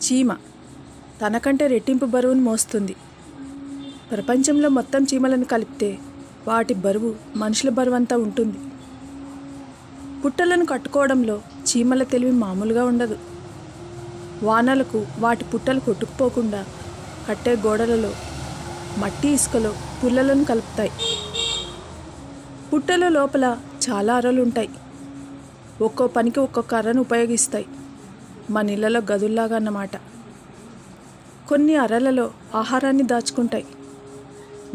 చీమ తనకంటే రెట్టింపు బరువును మోస్తుంది. ప్రపంచంలో మొత్తం చీమలను కలిపితే వాటి బరువు మనుషుల బరువంతా ఉంటుంది. పుట్టలను కట్టుకోవడంలో చీమల తెలివి మామూలుగా ఉండదు. వానలకు వాటి పుట్టలు కొట్టుకుపోకుండా కట్టే గోడలలో మట్టి ఇసుకలో పుల్లలను కలుపుతాయి. పుట్టల లోపల చాలా అరలు ఉంటాయి. ఒక్కో పనికి ఒక్కొక్క అరను ఉపయోగిస్తాయి. మన ఇళ్లలో గదుల్లాగా అన్నమాట. కొన్ని అరలలో ఆహారాన్ని దాచుకుంటాయి.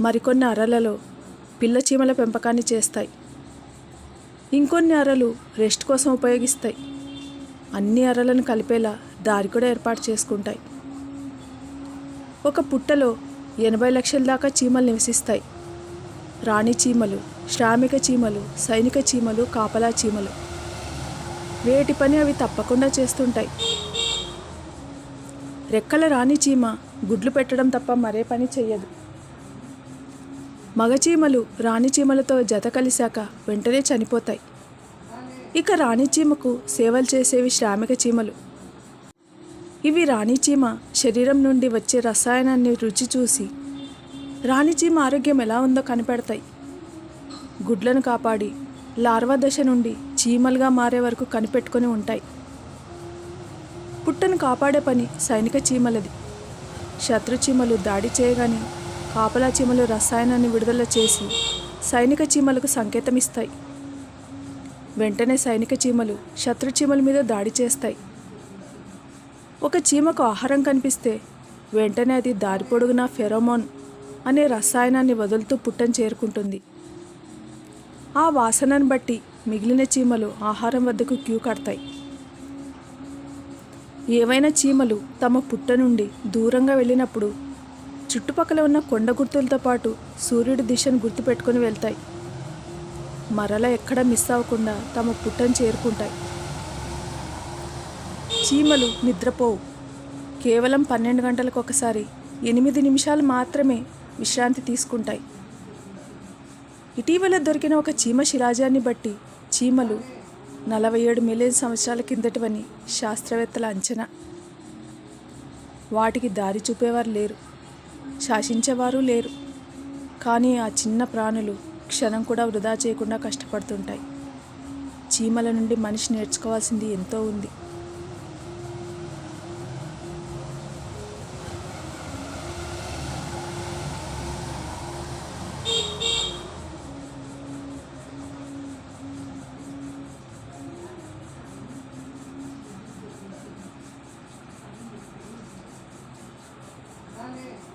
మరికొన్ని అరలలో పిల్ల చీమల పెంపకాన్ని చేస్తాయి. ఇంకొన్ని అరలు రెస్ట్ కోసం ఉపయోగిస్తాయి. అన్ని అరలను కలిపేలా దారి కూడా ఏర్పాటు చేసుకుంటాయి. ఒక పుట్టలో 80 లక్షల దాకా చీమలు నివసిస్తాయి. రాణి చీమలు, శ్రామిక చీమలు, సైనిక చీమలు, కాపలా చీమలు. వేటి పని అవి తప్పకుండా చేస్తుంటాయి. రెక్కల రాణి చీమ గుడ్లు పెట్టడం తప్ప మరే పని చెయ్యదు. మగచీమలు రాణి చీమలతో జత కలిశాక వెంటనే చనిపోతాయి. ఇక రాణి చీమకు సేవలు చేసేవి శ్రామిక చీమలు. ఇవి రాణి చీమ శరీరం నుండి వచ్చే రసాయనాన్ని రుచి చూసి రాణి చీమ ఆరోగ్యం ఎలా ఉందో కనిపెడతాయి. గుడ్లను కాపాడి లార్వా దశ నుండి చీమలుగా మారే వరకు కనిపెట్టుకొని ఉంటాయి. పుట్టను కాపాడే పని సైనిక చీమలది. శత్రు చీమలు దాడి చేయగానే కాపలా చీమలు రసాయనాన్ని విడుదల చేసి సైనిక చీమలకు సంకేతం ఇస్తాయి. వెంటనే సైనిక చీమలు శత్రు చీమల మీద దాడి చేస్తాయి. ఒక చీమకు ఆహారం కనిపిస్తే వెంటనే అది దారి పొడుగునా ఫెరోమోన్ అనే రసాయనాన్ని వదులుతూ పుట్టను చేరుకుంటుంది. ఆ వాసనను బట్టి మిగిలిన చీమలు ఆహారం వద్దకు క్యూ కడతాయి. ఏవైనా చీమలు తమ పుట్ట నుండి దూరంగా వెళ్ళినప్పుడు చుట్టుపక్కల ఉన్న కొండ గుర్తులతో పాటు సూర్యుడి దిశను గుర్తుపెట్టుకొని వెళ్తాయి. మరలా ఎక్కడ మిస్ అవ్వకుండా తమ పుట్టను చేరుకుంటాయి. చీమలు నిద్రపోవు. కేవలం 12 గంటలకు ఒకసారి 8 నిమిషాలు మాత్రమే విశ్రాంతి తీసుకుంటాయి. ఇటీవల దొరికిన ఒక చీమ శిలాజాన్ని బట్టి చీమలు 47 మిలియన్ సంవత్సరాల కిందటివని శాస్త్రవేత్తల అంచనా. వాటికి దారి చూపేవారు లేరు, శాసించేవారు లేరు. కానీ ఆ చిన్న ప్రాణులు క్షణం కూడా వృధా చేయకుండా కష్టపడుతుంటాయి. చీమల నుండి మనిషి నేర్చుకోవాల్సింది ఎంతో ఉంది. Dale.